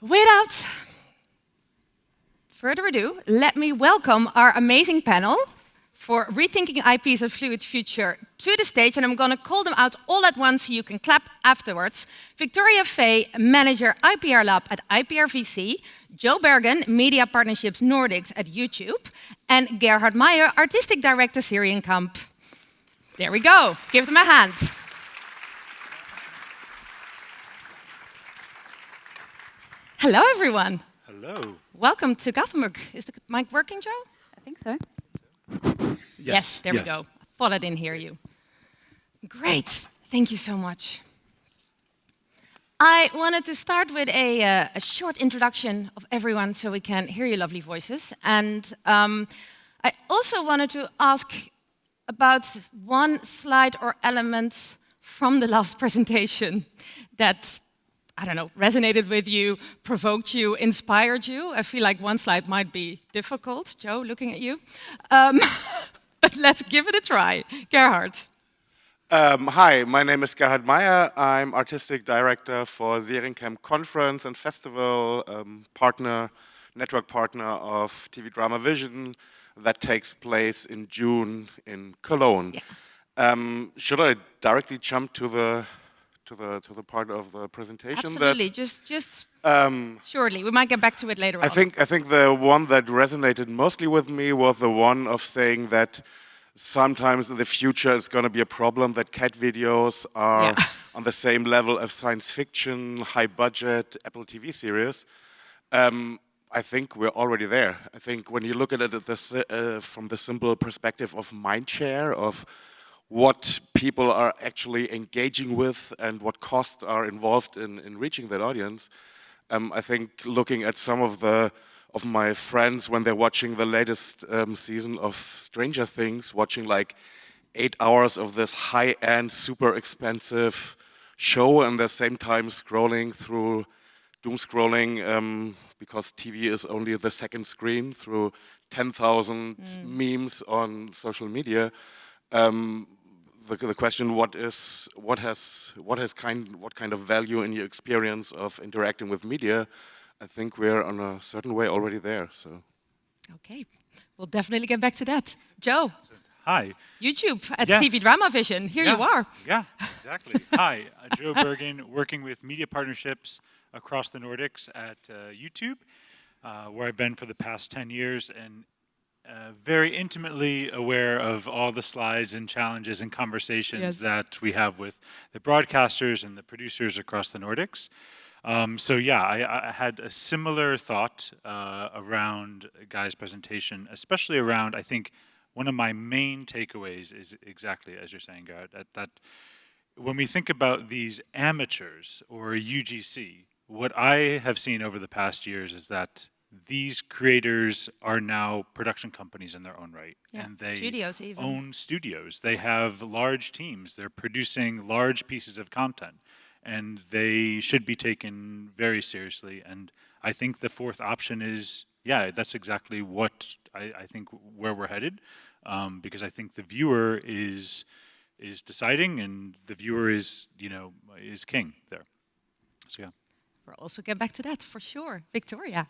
Without further ado, let me welcome our amazing panel for Rethinking IPs of Fluid Future to the stage, and I'm going to call them out all at once so you can clap afterwards. Victoria Fay, Manager IPR Lab at IPR.VC, Joe Bergan, Media Partnerships Nordics at YouTube, and Gerhard Maier, Artistic Director SerienCamp. There we go. Give them a hand. Hello, everyone. Hello. Welcome to Gothenburg. Is the mic working, Joe? I think so. Yes, there we go. I thought I didn't hear you. Great. Thank you so much. I wanted to start with a short introduction of everyone so we can hear your lovely voices. And I also wanted to ask about one slide or element from the last presentation that, I don't know, resonated with you, provoked you, inspired you. I feel like one slide might be difficult. Joe, looking at you. But let's give it a try. Gerhard. Hi, my name is Gerhard Maier. I'm Artistic Director for SerienCamp Conference and Festival, network partner of TV Drama Vision that takes place in June in Cologne. Yeah. Should I directly jump to the part of the presentation? Absolutely. Just surely. We might get back to it later on. I think the one that resonated mostly with me was the one of saying that sometimes in the future it's going to be a problem that cat videos are on the same level as science fiction, high budget Apple TV series. I think we're already there. I think when you look at it from the simple perspective of mindshare, of what people are actually engaging with and what costs are involved in reaching that audience. I think looking at some of my friends when they're watching the latest season of Stranger Things, watching like 8 hours of this high-end, super expensive show and at the same time scrolling through, doom scrolling, because TV is only the second screen, through 10,000 memes on social media. The question: what kind of value in your experience of interacting with media? I think we're on a certain way already there. So, okay, we'll definitely get back to that. Joe. Hi. YouTube at TV Drama Vision. Here you are. Yeah, exactly. Hi, Joe Bergan, working with media partnerships across the Nordics at YouTube, where I've been for the past 10 years, and very intimately aware of all the slides and challenges and conversations that we have with the broadcasters and the producers across the Nordics. So yeah, I had a similar thought around Guy's presentation, especially around, I think, one of my main takeaways is exactly as you're saying, Gerhard, that when we think about these amateurs or UGC, what I have seen over the past years is that these creators are now production companies in their own right. Yeah, and they studios even. own studios. They have large teams. They're producing large pieces of content. And they should be taken very seriously. And I think the fourth option is, yeah, that's exactly what I think where we're headed. Because I think the viewer is deciding, and the viewer is king there. So yeah. We'll also get back to that for sure. Victoria.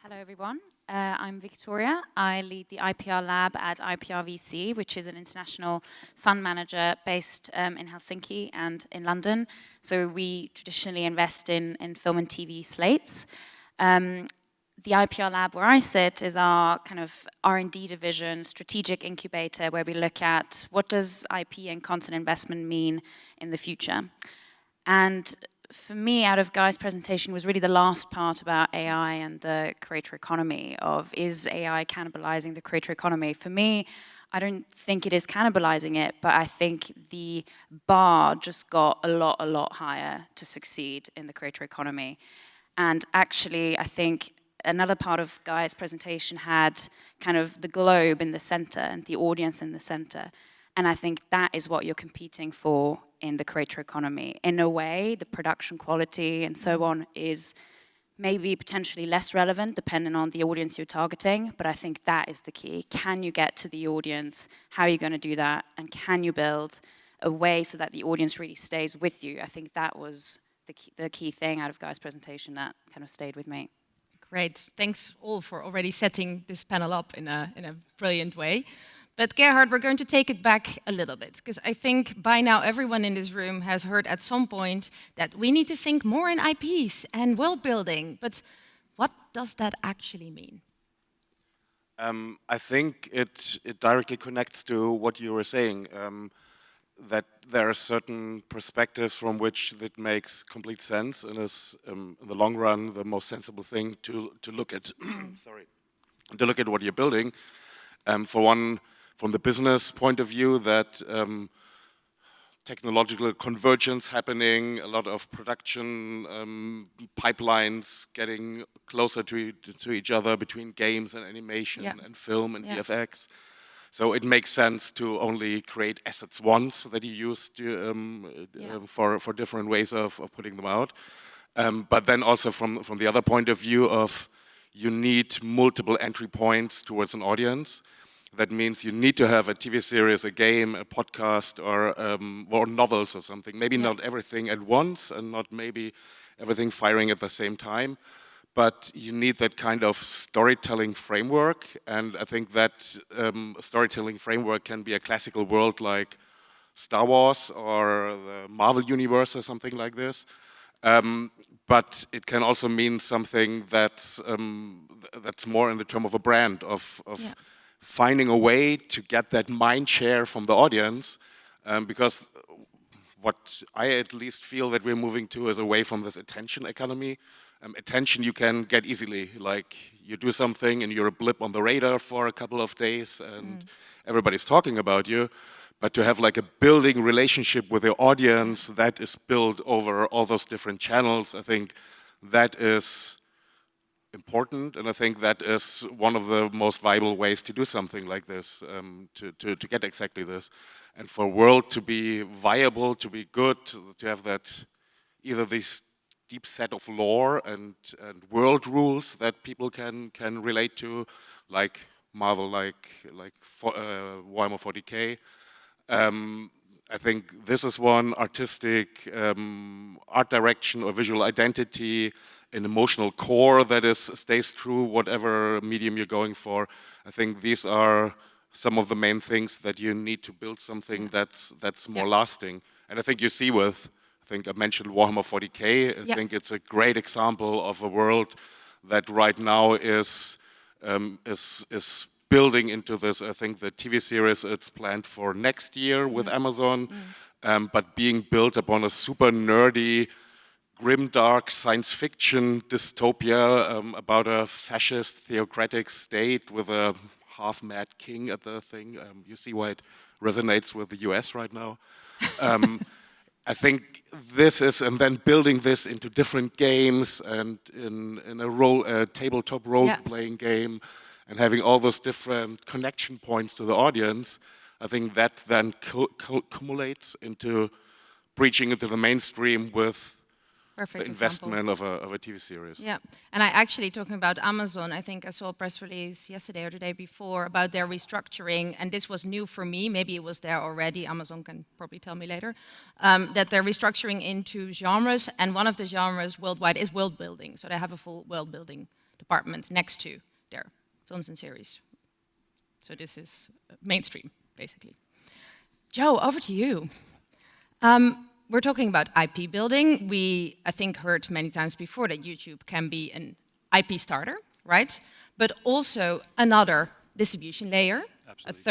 Hello, everyone. I'm Victoria. I lead the IPR Lab at IPR.VC, which is an international fund manager based in Helsinki and in London. So we traditionally invest in film and TV slates. The IPR Lab where I sit is our kind of R&D division, strategic incubator, where we look at what does IP and content investment mean in the future. And for me, out of Guy's presentation was really the last part about AI and the creator economy of, is AI cannibalizing the creator economy? For me, I don't think it is cannibalizing it, but I think the bar just got a lot higher to succeed in the creator economy. And actually, I think another part of Guy's presentation had kind of the globe in the center and the audience in the center. And I think that is what you're competing for in the creator economy. In a way, the production quality and so on is maybe potentially less relevant depending on the audience you're targeting, but I think that is the key. Can you get to the audience? How are you going to do that? And can you build a way so that the audience really stays with you? I think that was the key thing out of Guy's presentation that kind of stayed with me. Great. Thanks all for already setting this panel up in a brilliant way. But Gerhard, we're going to take it back a little bit, because I think by now everyone in this room has heard at some point that we need to think more in IPs and world building. But what does that actually mean? I think it directly connects to what you were saying, that there are certain perspectives from which it makes complete sense and is, in the long run, the most sensible thing to look at. Sorry, to look at what you're building. For one, from the business point of view, that technological convergence happening, a lot of production pipelines getting closer to each other between games and animation and film and VFX. So it makes sense to only create assets once that you use to, for different ways of putting them out. But then also from the other point of view of you need multiple entry points towards an audience. That means you need to have a TV series, a game, a podcast, or novels or something. Maybe not everything at once and not maybe everything firing at the same time. But you need that kind of storytelling framework. And I think that storytelling framework can be a classical world like Star Wars or the Marvel Universe or something like this. But it can also mean something that's more in the term of a brand, of finding a way to get that mind share from the audience, because what I at least feel that we're moving to is away from this attention economy. Attention you can get easily, like you do something and you're a blip on the radar for a couple of days and everybody's talking about you. But to have like a building relationship with the audience that is built over all those different channels, I think that is important, and I think that is one of the most viable ways to do something like this, to get exactly this. And for world to be viable, to be good, to have that, either this deep set of lore and world rules that people can relate to, like Marvel, like Warhammer 40K. I think this is one artistic art direction or visual identity, an emotional core that stays true whatever medium you're going for. I think these are some of the main things that you need to build something that's more lasting. And I think you see with, I think I mentioned Warhammer 40K, I think it's a great example of a world that right now is building into this. I think the TV series, it's planned for next year with Amazon, but being built upon a super nerdy, grimdark science fiction dystopia about a fascist theocratic state with a half-mad king at the thing. You see why it resonates with the US right now. I think this is, and then building this into different games and in a tabletop role-playing game, and having all those different connection points to the audience, I think that then accumulates into breaching into the mainstream with the investment of a TV series. Yeah, and I actually, talking about Amazon, I think I saw a press release yesterday or the day before about their restructuring, and this was new for me, maybe it was there already, Amazon can probably tell me later, that they're restructuring into genres, and one of the genres worldwide is world building, so they have a full world building department next to their films and series. So this is mainstream, basically. Joe, over to you. We're talking about IP building. We, I think, heard many times before that YouTube can be an IP starter, right? But also another distribution layer, absolutely. A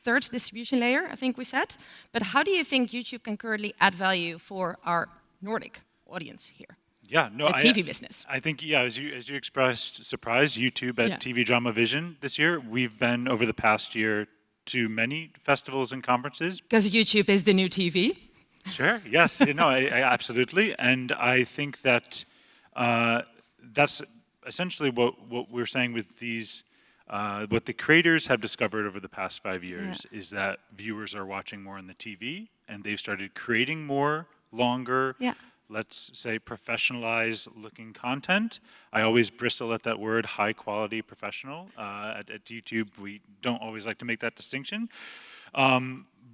third distribution layer, I think we said. But how do you think YouTube can currently add value for our Nordic audience here? Yeah, no, the TV business. I think, yeah, as you expressed surprise, YouTube at TV Drama Vision this year, we've been over the past year to many festivals and conferences. Because YouTube is the new TV. Sure. Yes. I absolutely. And I think that that's essentially what we're saying with these. What the creators have discovered over the past 5 years is that viewers are watching more on the TV, and they've started creating more, longer, let's say professionalized-looking content. I always bristle at that word, high-quality professional. At YouTube, we don't always like to make that distinction.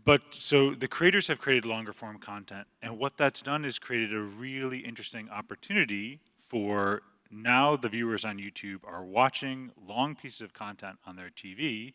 But so the creators have created longer form content, and what that's done is created a really interesting opportunity for now the viewers on YouTube are watching long pieces of content on their TV,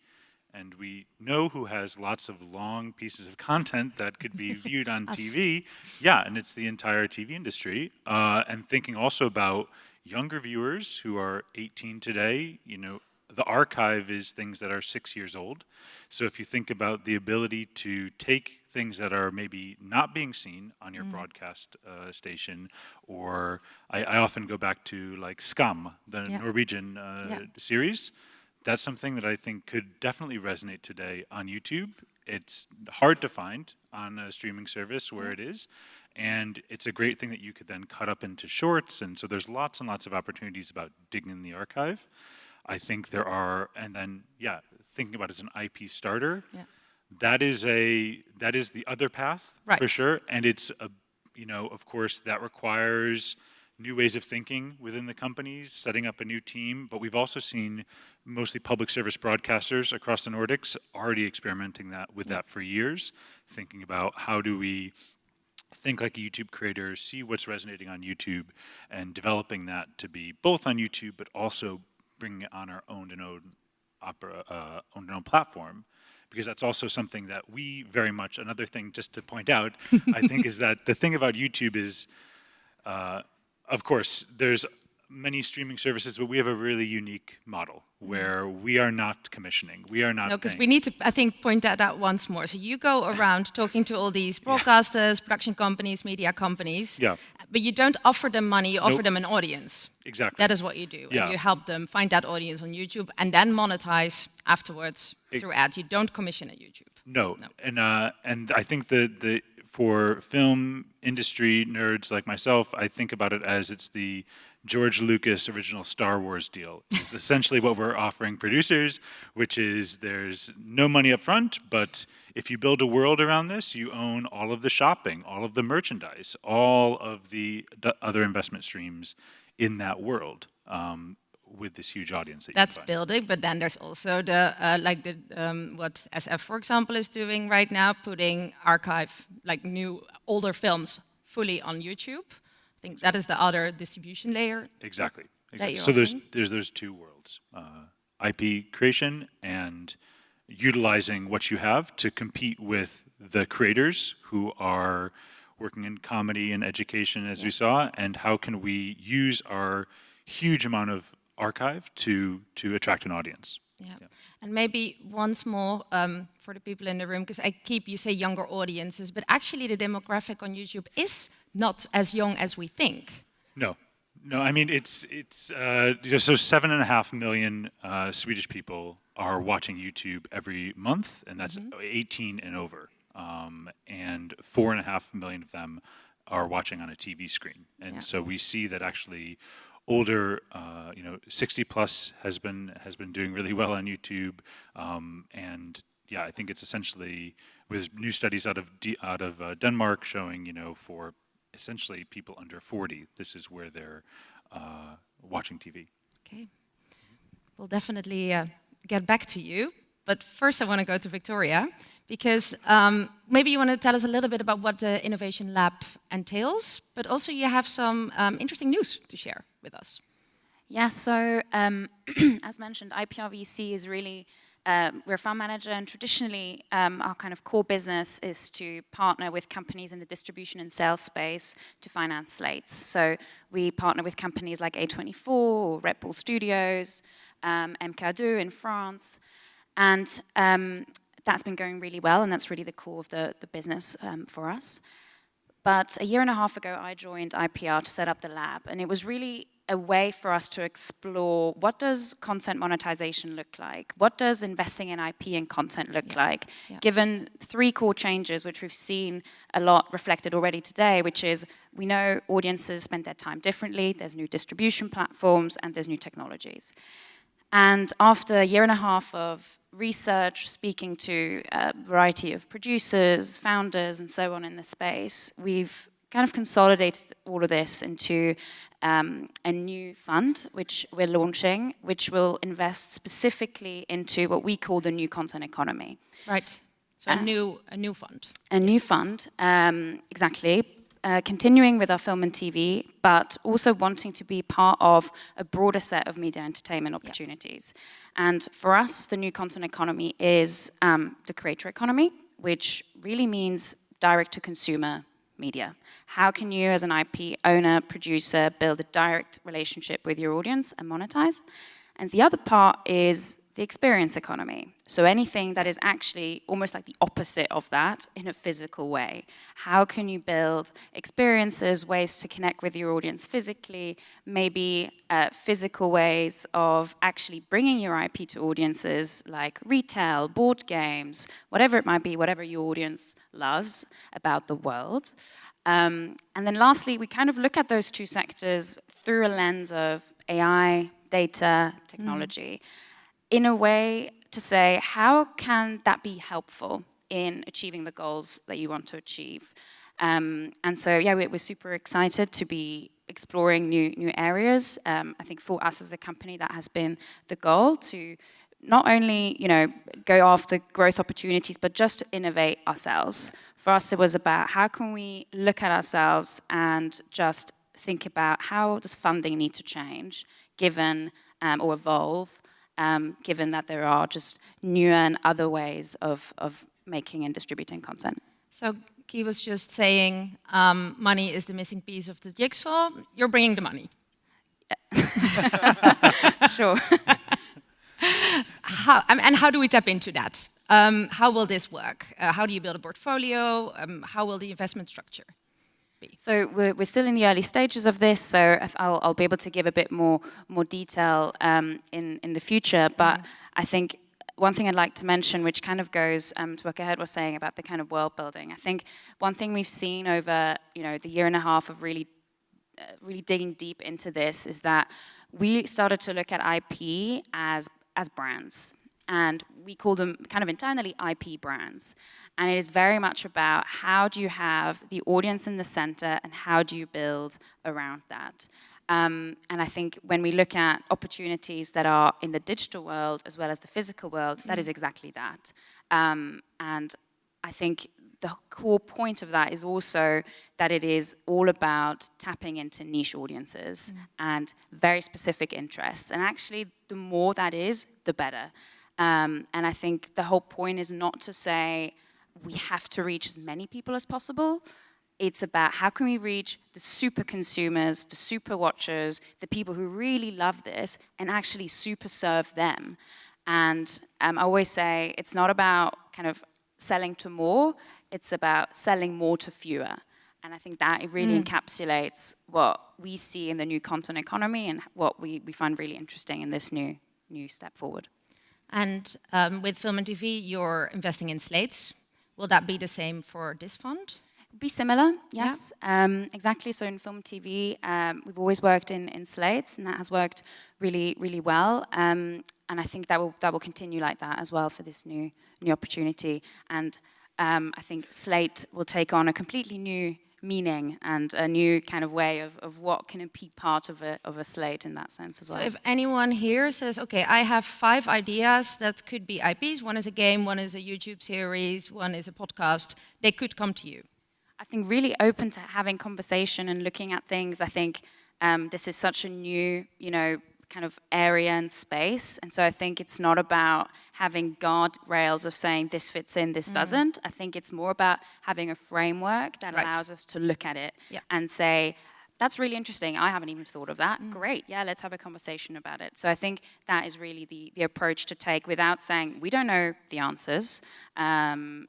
and we know who has lots of long pieces of content that could be viewed on TV. Yeah, and it's the entire TV industry. And thinking also about younger viewers who are 18 today, you know, the archive is things that are 6 years old. So if you think about the ability to take things that are maybe not being seen on your broadcast station, or I often go back to like Skam, the Norwegian series. That's something that I think could definitely resonate today on YouTube. It's hard to find on a streaming service where it is. And it's a great thing that you could then cut up into shorts. And so there's lots and lots of opportunities about digging in the archive. I think there are, and then, thinking about it as an IP starter, that is the other path, for sure. And it's, of course, that requires new ways of thinking within the companies, setting up a new team. But we've also seen mostly public service broadcasters across the Nordics already experimenting with that for years, thinking about how do we think like a YouTube creator, see what's resonating on YouTube, and developing that to be both on YouTube, but also bringing it on our owned and owned platform. Because that's also something that we very much, another thing just to point out, I think is that the thing about YouTube is, of course, there's many streaming services, but we have a really unique model where we are not commissioning. We are not. No, because we need to, I think, point that out once more. So you go around talking to all these broadcasters, production companies, media companies, but you don't offer them money, you offer them an audience. Exactly. That is what you do. And you help them find that audience on YouTube and then monetize afterwards through ads. You don't commission at YouTube. No. And I think the for film industry nerds like myself, I think about it as it's the George Lucas original Star Wars deal. It's essentially what we're offering producers, which is there's no money up front, but if you build a world around this, you own all of the shopping, all of the merchandise, all of the other investment streams in that world. With this huge audience that's building, but then there's also the what SF, for example, is doing right now, putting archive, like new older films, fully on YouTube. I think that is the other distribution layer. Exactly. So there's those two worlds: IP creation and utilizing what you have to compete with the creators who are working in comedy and education, as we saw, and how can we use our huge amount of archive to attract an audience. And maybe once more for the people in the room, because you say younger audiences, but actually the demographic on YouTube is not as young as we think. No, I mean it's so 7.5 million Swedish people are watching YouTube every month, and that's 18 and over, and 4.5 million of them are watching on a TV screen, and so we see that actually older, 60 plus has been doing really well on YouTube, and I think it's essentially with new studies out of Denmark showing, for essentially people under 40, this is where they're watching TV. Okay, we'll definitely get back to you, but first I want to go to Victoria, because maybe you want to tell us a little bit about what the Innovation Lab entails, but also you have some interesting news to share with us. Yeah, so as mentioned, IPR.VC is really, we're a fund manager, and traditionally our kind of core business is to partner with companies in the distribution and sales space to finance slates. So we partner with companies like A24 or Red Bull Studios, MK2 in France, and that's been going really well, and that's really the core of the business for us. But a year and a half ago, I joined IPR to set up the lab, and it was really a way for us to explore what does content monetization look like? What does investing in IP and content look like? Given 3 core changes, which we've seen a lot reflected already today, which is we know audiences spend their time differently, there's new distribution platforms, and there's new technologies. And after a year and a half of research, speaking to a variety of producers, founders, and so on in the space, we've kind of consolidated all of this into a new fund, which we're launching, which will invest specifically into what we call the new content economy. Right. So a new fund. A new fund, exactly. Continuing with our film and TV, but also wanting to be part of a broader set of media entertainment opportunities. And for us, the new content economy is the creator economy, which really means direct-to-consumer media. How can you, as an IP owner, producer, build a direct relationship with your audience and monetize? And the other part is the experience economy. So anything that is actually almost like the opposite of that in a physical way. How can you build experiences, ways to connect with your audience physically, maybe physical ways of actually bringing your IP to audiences like retail, board games, whatever it might be, whatever your audience loves about the world. And then lastly, we kind of look at those two sectors through a lens of AI, data, technology, in a way to say, how can that be helpful in achieving the goals that you want to achieve? And so, yeah, we're super excited to be exploring new areas. I think for us as a company, that has been the goal, to not only, go after growth opportunities, but just to innovate ourselves. For us, it was about how can we look at ourselves and just think about how does funding need to change, given or evolve, given that there are just newer and other ways of making and distributing content. So Guy was just saying money is the missing piece of the jigsaw. You're bringing the money. Yeah. Sure. How do we tap into that? How will this work? How do you build a portfolio? How will the investment structure be? So we're still in the early stages of this, so I'll be able to give a bit more detail in the future. But I think one thing I'd like to mention, which kind of goes to what Gerhard was saying about the kind of world building. I think one thing we've seen over the year and a half of really digging deep into this is that we started to look at IP as brands, and we call them kind of internally IP brands. And it is very much about how do you have the audience in the center and how do you build around that. And I think when we look at opportunities that are in the digital world as well as the physical world, that is exactly that. And I think the core point of that is also that it is all about tapping into niche audiences and very specific interests. And actually, the more that is, the better. And I think the whole point is not to say we have to reach as many people as possible. It's about how can we reach the super consumers, the super watchers, the people who really love this, and actually super serve them. And I always say it's not about kind of selling to more, it's about selling more to fewer. And I think that it really encapsulates what we see in the new content economy and what we find really interesting in this new step forward. And with film and TV, you're investing in slates. Will that be the same for this fund? Be similar, yes. Yeah. Exactly. So in film and TV, we've always worked in slates, and that has worked really, really well. And I think that will continue like that as well for this new opportunity. And I think slate will take on a completely new meaning and a new kind of way of what can be part of a slate in that sense as well. So if anyone here says, okay, I have 5 ideas that could be IPs, one is a game, one is a YouTube series, one is a podcast, they could come to you. I think really open to having conversation and looking at things. I think this is such a new, kind of area and space. And so I think it's not about having guardrails of saying this fits in, this doesn't. I think it's more about having a framework that allows us to look at it and say, that's really interesting. I haven't even thought of that. Great. Yeah, let's have a conversation about it. So I think that is really the approach to take without saying we don't know the answers. And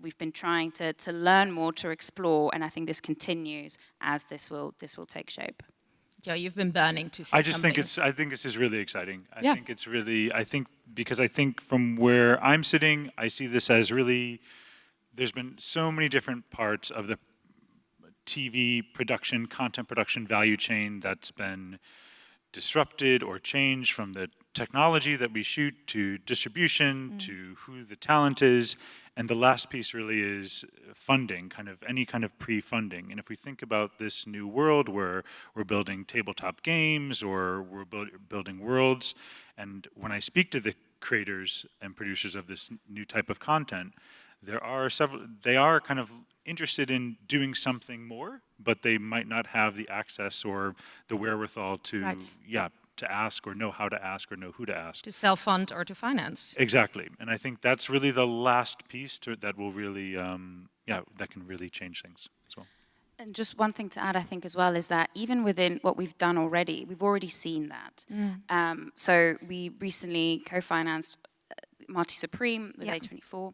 we've been trying to learn more, to explore. And I think this continues as this will take shape. Joe, you've been burning to say something. I think this is really exciting. I think because I think from where I'm sitting, I see this as really, there's been so many different parts of the TV production, content production value chain that's been disrupted or changed, from the technology that we shoot to distribution to who the talent is. And the last piece really is funding, any kind of pre-funding. And if we think about this new world where we're building tabletop games or we're building worlds, and when I speak to the creators and producers of this new type of content, they are kind of interested in doing something more, but they might not have the access or the wherewithal to, to ask or know how to ask or know who to ask. To self-fund or to finance. Exactly. And I think that's really the last piece that will really, that can really change things as well. And just one thing to add, I think, as well, is that even within what we've done already, we've already seen that. So we recently co-financed Marty Supreme with A24.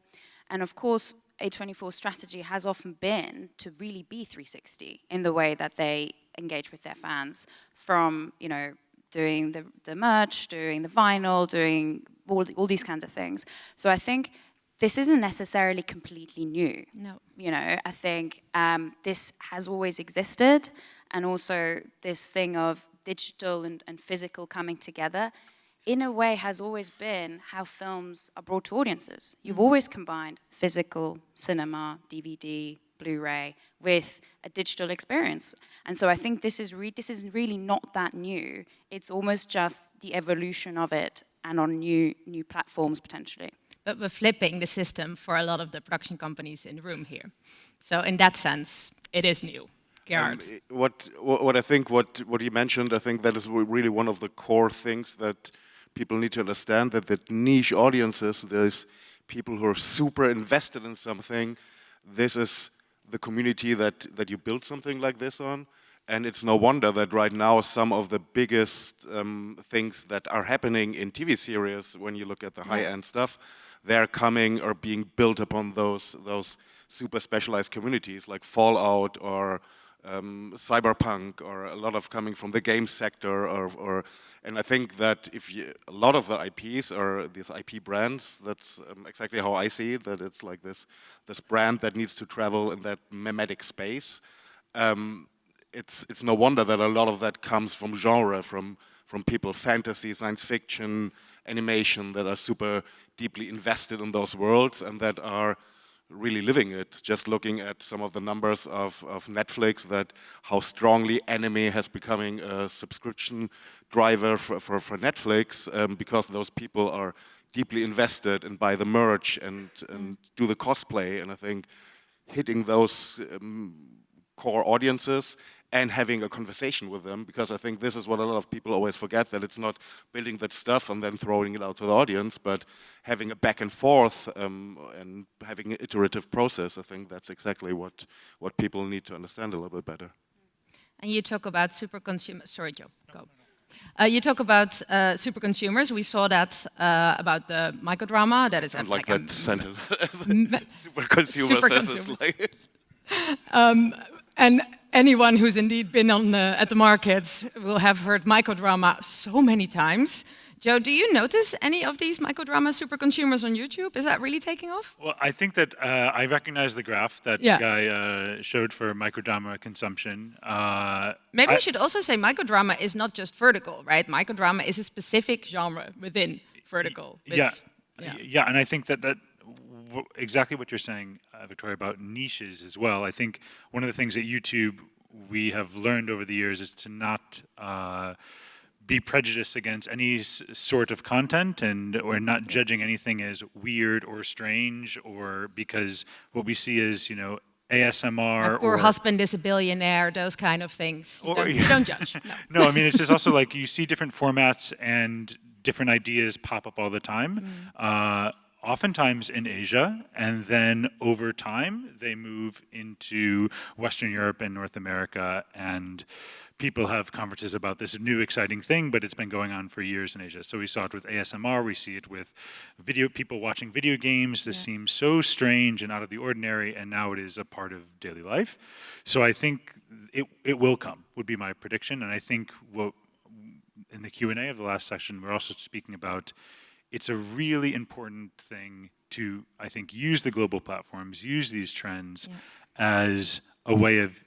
And of course, A24's strategy has often been to really be 360 in the way that they engage with their fans, from, you know, doing the merch, doing the vinyl, doing all these kinds of things. So I think this isn't necessarily completely new. No. You know, I think this has always existed, and also this thing of digital and physical coming together, in a way, has always been how films are brought to audiences. You've always combined physical cinema, DVD, Blu-ray with a digital experience. And so I think this is really not that new. It's almost just the evolution of it and on new platforms potentially. But we're flipping the system for a lot of the production companies in the room here. So in that sense, it is new. Gerhard. What I think, what you mentioned, I think that is really one of the core things that people need to understand, that the niche audiences, there's people who are super invested in something. This is the community that you build something like this on. And it's no wonder that right now some of the biggest things that are happening in TV series, when you look at the high-end stuff, they're coming or being built upon those super specialized communities like Fallout or Cyberpunk, or a lot of coming from the game sector, and I think that a lot of the IPs or these IP brands, that's exactly how I see it, that it's like this brand that needs to travel in that memetic space. It's no wonder that a lot of that comes from genre, from people, fantasy, science fiction, animation, that are super deeply invested in those worlds and that are really living it. Just looking at some of the numbers of Netflix, that how strongly anime has becoming a subscription driver for Netflix, because those people are deeply invested and buy the merch and do the cosplay. And I think hitting those core audiences and having a conversation with them, because I think this is what a lot of people always forget, that it's not building that stuff and then throwing it out to the audience, but having a back and forth and having an iterative process. I think that's exactly what people need to understand a little bit better. And you talk about super consumers. Sorry, Joe, go. You talk about super consumers. We saw that about the microdrama. That is like that sentence. Super consumers. Super consumers. And anyone who's indeed been at the markets will have heard microdrama so many times. Joe, do you notice any of these microdrama super consumers on YouTube? Is that really taking off? Well, I think that I recognize the graph that the guy showed for microdrama consumption. Maybe we should also say microdrama is not just vertical, right? Microdrama is a specific genre within vertical. Yeah, and I think that exactly what you're saying, Victoria, about niches as well. I think one of the things at YouTube we have learned over the years is to not be prejudiced against any sort of content, or not judging anything as weird or strange, or because what we see is, you know, ASMR. My poor husband is a billionaire, those kind of things. You don't judge. No, I mean, it's just also like you see different formats and different ideas pop up all the time. Oftentimes in Asia, and then over time they move into Western Europe and North America, and people have conferences about this new exciting thing, but it's been going on for years in Asia. So we saw it with ASMR, we see it with people watching video games. This seems so strange and out of the ordinary, and now it is a part of daily life. So I think it will come, would be my prediction. And I think what in the Q&A of the last session, we're also speaking about, it's a really important thing to, I think, use the global platforms, use these trends as a way of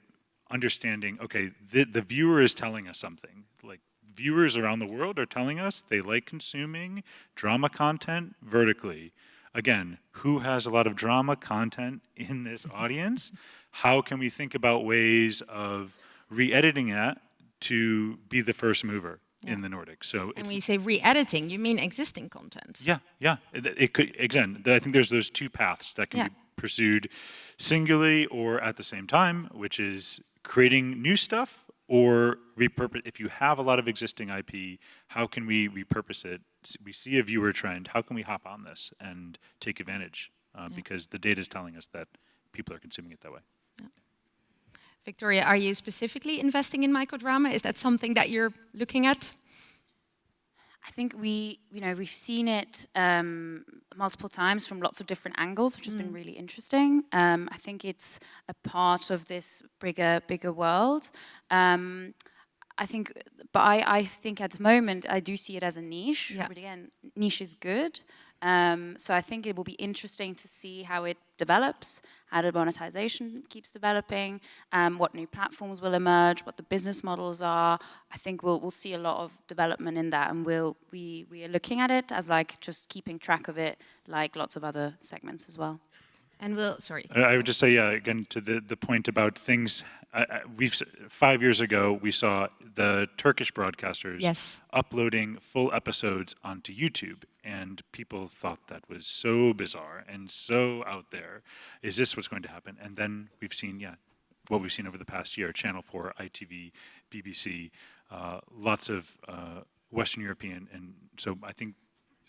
understanding, okay, the viewer is telling us something. Like, viewers around the world are telling us they like consuming drama content vertically. Again, who has a lot of drama content in this audience? How can we think about ways of re-editing that to be the first mover in the Nordics? So and when you say re-editing, you mean existing content? Yeah. It could, again, I think there's those two paths that can be pursued singularly or at the same time, which is creating new stuff or repurpose. If you have a lot of existing IP, how can we repurpose it? We see a viewer trend. How can we hop on this and take advantage? Because the data is telling us that people are consuming it that way. Yeah. Victoria, are you specifically investing in microdrama? Is that something that you're looking at? I think we've seen it multiple times from lots of different angles, which has been really interesting. I think it's a part of this bigger world. I think at the moment I do see it as a niche. Yeah. But again, niche is good. So I think it will be interesting to see how it develops, how the monetization keeps developing, what new platforms will emerge, what the business models are. I think we'll see a lot of development in that, and we are looking at it as like just keeping track of it, like lots of other segments as well. And sorry. I would just say, again, to the point about things, 5 years ago, we saw the Turkish broadcasters uploading full episodes onto YouTube, and people thought that was so bizarre and so out there. Is this what's going to happen? And then we've seen, what we've seen over the past year, Channel 4, ITV, BBC, lots of Western European, and so I think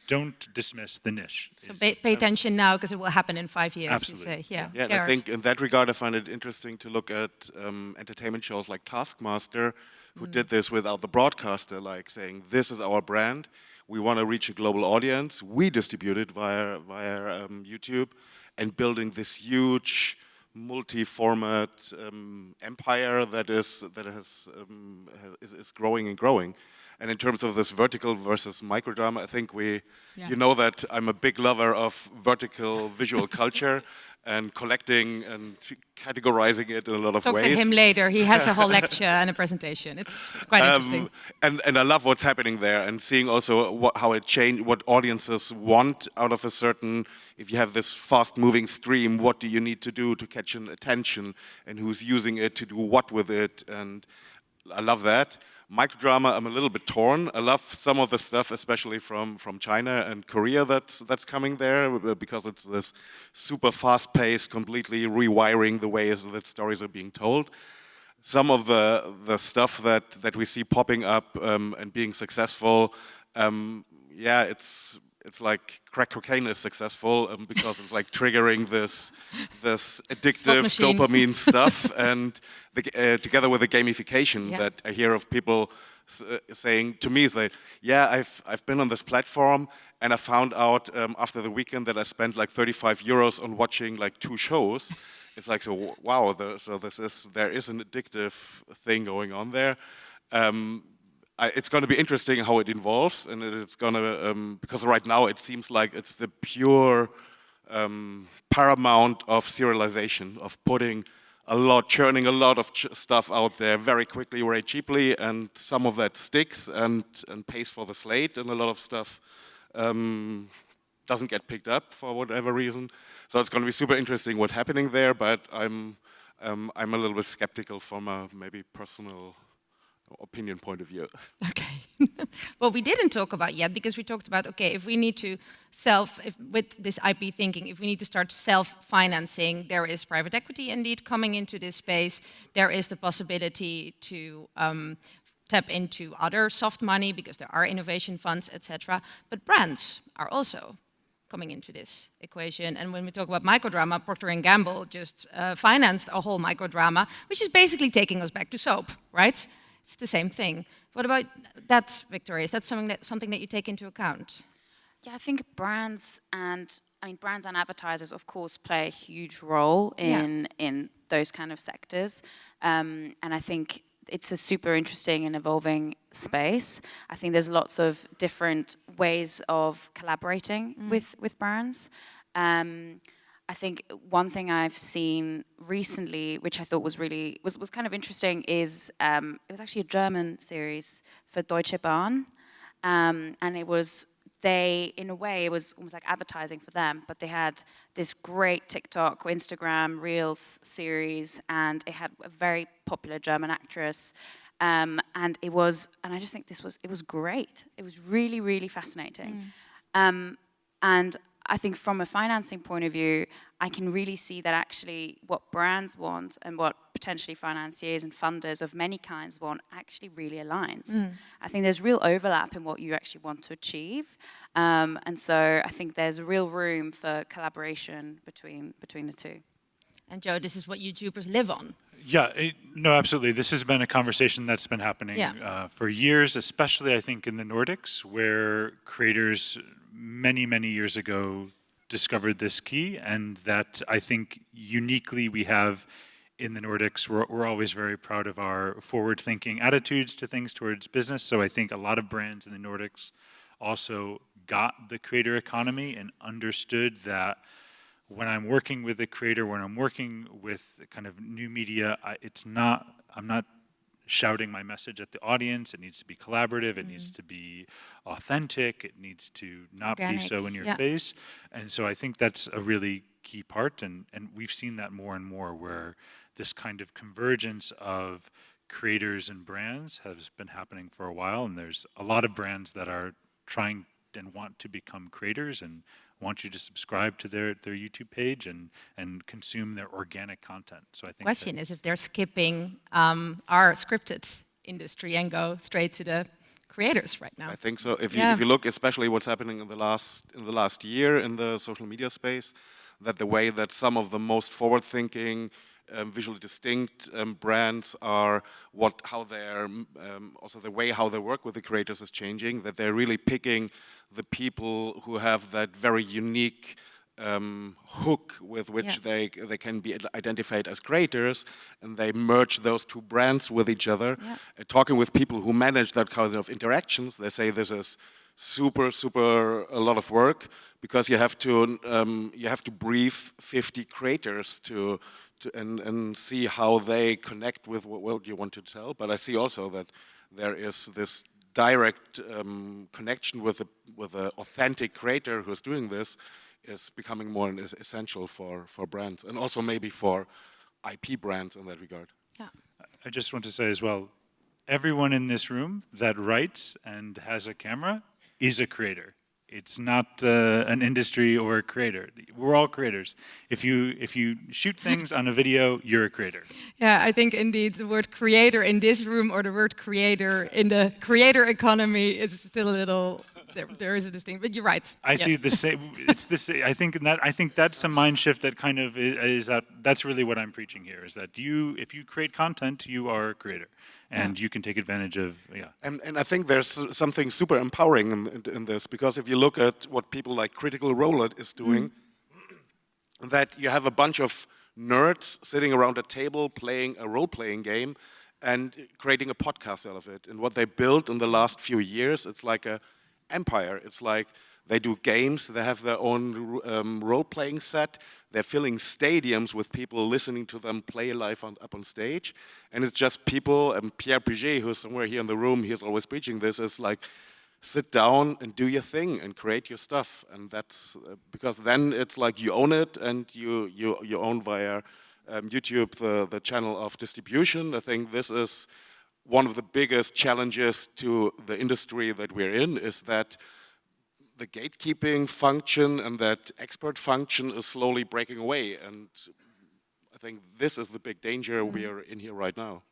don't dismiss the niche. So pay attention now, because it will happen in 5 years. Absolutely. You say. Yeah. Yeah, and I think in that regard, I find it interesting to look at entertainment shows like Taskmaster, who did this without the broadcaster, like saying, this is our brand, we want to reach a global audience, we distribute it via YouTube, and building this huge multi-format empire that is growing and growing. And in terms of this vertical versus microdrama, I think you know that I'm a big lover of vertical visual culture and collecting and categorizing it in a lot of ways. Talk to him later. He has a whole lecture and a presentation. It's quite interesting. And I love what's happening there, and seeing also how it changed, what audiences want out of a certain, if you have this fast-moving stream, what do you need to do to catch an attention, and who's using it to do what with it, and I love that. Microdrama, I'm a little bit torn. I love some of the stuff, especially from China and Korea that's coming there, because it's this super fast-paced, completely rewiring the ways that stories are being told. Some of the stuff that we see popping up and being successful, it's like crack cocaine is successful because it's like triggering this addictive dopamine stuff, and together with the gamification that I hear of people saying to me is like, I've been on this platform and I found out after the weekend that I spent like 35 euros on watching like 2 shows. It's like, so wow, there is an addictive thing going on there. It's going to be interesting how it evolves, and it's going to, because right now it seems like it's the pure paramount of serialization, of churning a lot of stuff out there very quickly, very cheaply, and some of that sticks and pays for the slate, and a lot of stuff doesn't get picked up for whatever reason. So it's going to be super interesting what's happening there, but I'm a little bit skeptical from a maybe personal opinion point of view. Okay. Well, we didn't talk about yet, because we talked about, okay, if we need to with this IP thinking, if we need to start self-financing, there is private equity indeed coming into this space. There is the possibility to tap into other soft money, because there are innovation funds, etc. But brands are also coming into this equation. And when we talk about microdrama, Procter & Gamble just financed a whole microdrama, which is basically taking us back to soap, right? It's the same thing. What about that, Victoria? Is that something that you take into account? Yeah, I think brands and advertisers, of course, play a huge role in those kind of sectors. And I think it's a super interesting and evolving space. I think there's lots of different ways of collaborating with brands. I think one thing I've seen recently, which I thought was kind of interesting, is it was actually a German series for Deutsche Bahn, and it was in a way, it was almost like advertising for them, but they had this great TikTok or Instagram Reels series, and it had a very popular German actress, and I just think it was great. It was really, really fascinating, and I think from a financing point of view, I can really see that actually what brands want and what potentially financiers and funders of many kinds want actually really aligns. I think there's real overlap in what you actually want to achieve. And so I think there's real room for collaboration between the two. And Joe, this is what YouTubers live on. Yeah, no, absolutely. This has been a conversation that's been happening for years, especially I think in the Nordics, where creators many, many years ago discovered this key, and that I think uniquely we have in the Nordics. We're always very proud of our forward-thinking attitudes to things towards business. So I think a lot of brands in the Nordics also got the creator economy and understood that when I'm working with a creator, when I'm working with kind of new media, I'm not shouting my message at the audience. It needs to be collaborative. It needs to be authentic. It needs to not Organic. be so in your face. And so I think that's a really key part. And we've seen that more and more, where this kind of convergence of creators and brands has been happening for a while. And there's a lot of brands that are trying and want to become creators and want you to subscribe to their YouTube page and consume their organic content. So I think Question is if they're skipping our scripted industry and go straight to the creators right now. I think so. If you look, especially what's happening in the last year in the social media space, that the way that some of the most forward-thinking, visually distinct brands are, how they're also the way how they work with the creators is changing. That they're really picking the people who have that very unique hook with which they can be identified as creators, and they merge those two brands with each other. Talking with people who manage that kind of interactions, they say this is super a lot of work, because you have to brief 50 creators and see how they connect with what you want to tell. But I see also that there is this direct connection with the authentic creator who's doing this is becoming more essential for brands, and also maybe for IP brands in that regard. Yeah. I just want to say as well, everyone in this room that writes and has a camera is a creator. It's not an industry or a creator. We're all creators. If you shoot things on a video, you're a creator. Yeah, I think indeed the word creator in this room or the word creator in the creator economy is still a little. There is a distinct, but you're right. I see the same. It's the same. I think that's a mind shift that kind of is that. That's really what I'm preaching here. Is that if you create content, you are a creator, and you can take advantage of And I think there's something super empowering in this, because if you look at what people like Critical Role is doing, that you have a bunch of nerds sitting around a table playing a role-playing game and creating a podcast out of it. And what they built in the last few years, it's like a empire. It's like they do games, they have their own role-playing set, they're filling stadiums with people listening to them play live up on stage, and it's just people, and Pierre Puget, who's somewhere here in the room, he's always preaching this, is like, sit down and do your thing and create your stuff. And that's, because then it's like you own it, and you own via YouTube the channel of distribution. I think this is one of the biggest challenges to the industry that we're in, is that the gatekeeping function and that expert function is slowly breaking away. And I think this is the big danger we are in here right now.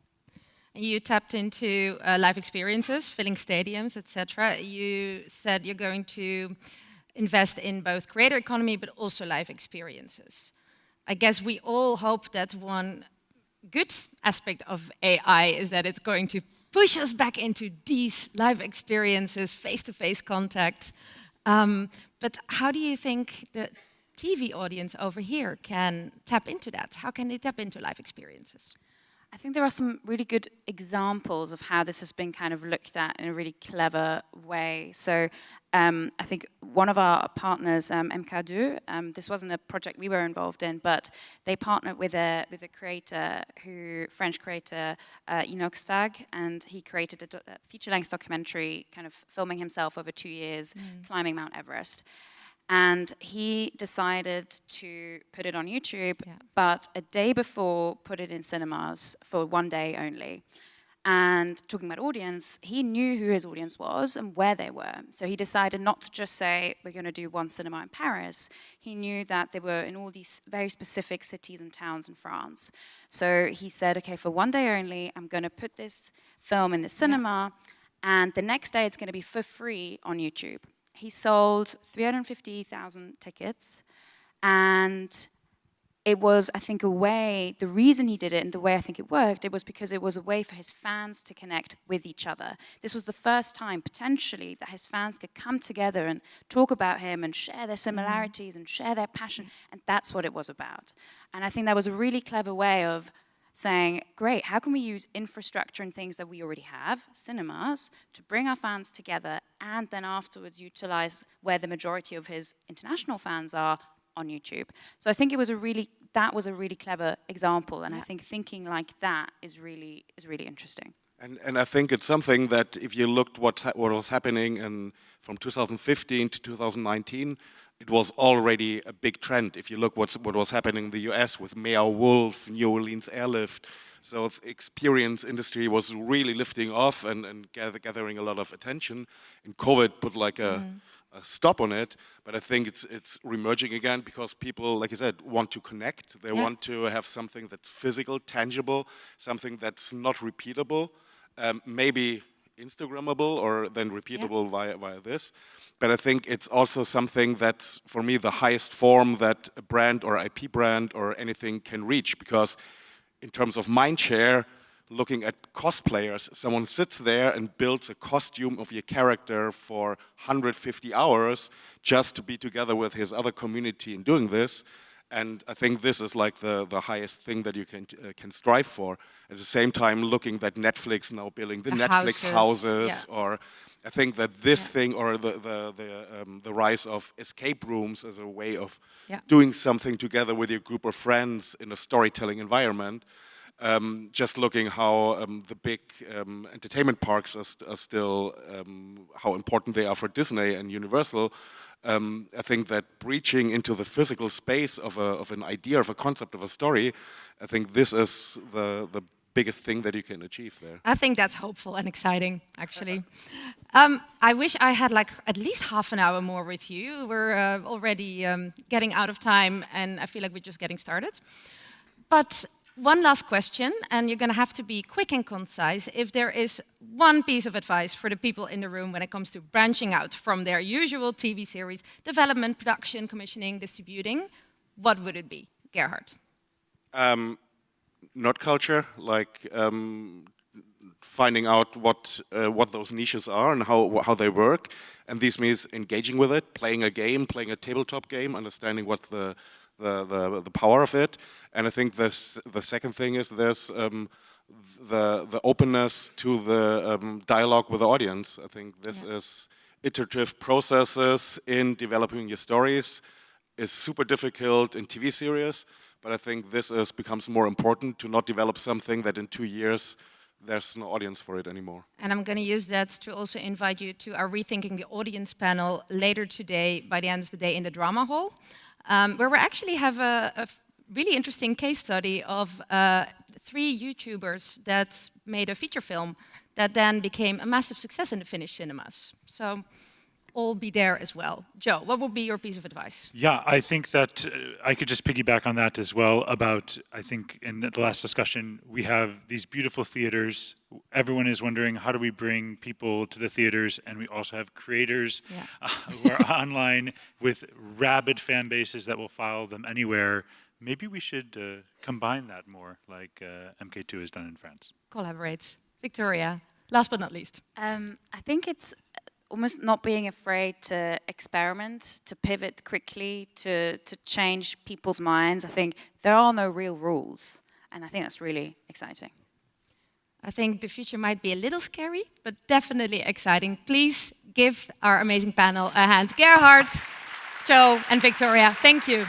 You tapped into live experiences, filling stadiums, etc. You said you're going to invest in both creator economy, but also live experiences. I guess we all hope that one good aspect of AI is that it's going to push us back into these live experiences, face-to-face contact. But how do you think the TV audience over here can tap into that? How can they tap into live experiences? I think there are some really good examples of how this has been kind of looked at in a really clever way. So I think one of our partners, MK2, this wasn't a project we were involved in, but they partnered with a creator, French creator, Inoxtag, and he created a feature-length documentary, kind of filming himself over 2 years, climbing Mount Everest. And he decided to put it on YouTube, but a day before put it in cinemas for 1 day only. And talking about audience, he knew who his audience was and where they were. So he decided not to just say, we're going to do one cinema in Paris. He knew that they were in all these very specific cities and towns in France. So he said, okay, for one day only, I'm going to put this film in the cinema, and the next day it's going to be for free on YouTube. He sold 350,000 tickets, and it was, I think, a way, the reason he did it and the way I think it worked, it was because it was a way for his fans to connect with each other. This was the first time, potentially, that his fans could come together and talk about him and share their similarities and share their passion, and that's what it was about. And I think that was a really clever way of saying, great, how can we use infrastructure and things that we already have, cinemas, to bring our fans together and then afterwards utilize where the majority of his international fans are on YouTube. So I think that was a really clever example, and I think thinking like that is really interesting. And I think it's something that if you looked what was happening from 2015 to 2019, it was already a big trend. If you look what was happening in the US with Maier Wolf, New Orleans Airlift, so the experience industry was really lifting off and gathering a lot of attention. And COVID put like a stop on it, but I think it's reemerging again because people, like you said, want to connect. They want to have something that's physical, tangible, something that's not repeatable, maybe Instagrammable or then repeatable via this. But I think it's also something that's, for me, the highest form that a brand or IP brand or anything can reach, because in terms of mind share, looking at cosplayers, someone sits there and builds a costume of your character for 150 hours just to be together with his other community in doing this. And I think this is like the highest thing that you can strive for. At the same time, looking that Netflix now building the Netflix houses, or I think that this thing, or the rise of escape rooms as a way of doing something together with your group of friends in a storytelling environment. Just looking how the big entertainment parks are still, how important they are for Disney and Universal. I think that breaching into the physical space of an idea, of a concept, of a story, I think this is the biggest thing that you can achieve there. I think that's hopeful and exciting, actually. I wish I had like at least half an hour more with you. We're already getting out of time, and I feel like we're just getting started. But one last question, and you're going to have to be quick and concise. If there is one piece of advice for the people in the room when it comes to branching out from their usual TV series, development, production, commissioning, distributing, what would it be? Gerhard. Nerd culture, like finding out what those niches are and how they work. And this means engaging with it, playing a game, playing a tabletop game, understanding what's the power of it. And I think the second thing is there's the openness to the dialogue with the audience. I think this is iterative processes in developing your stories is super difficult in TV series, but I think this becomes more important to not develop something that in 2 years there's no audience for it anymore. And I'm going to use that to also invite you to our Rethinking the Audience panel later today, by the end of the day, in the Drama Hall, where we actually have a really interesting case study of 3 YouTubers that made a feature film that then became a massive success in the Finnish cinemas. So all be there as well. Joe, what would be your piece of advice? Yeah, I think that I could just piggyback on that as well about, I think in the last discussion, we have these beautiful theaters. Everyone is wondering, how do we bring people to the theaters? And we also have creators who are online with rabid fan bases that will follow them anywhere. Maybe we should combine that more, like MK2 has done in France. Collaborate. Victoria, last but not least. I think it's almost not being afraid to experiment, to pivot quickly, to change people's minds. I think there are no real rules, and I think that's really exciting. I think the future might be a little scary, but definitely exciting. Please give our amazing panel a hand. Gerhard, Joe, and Victoria, thank you.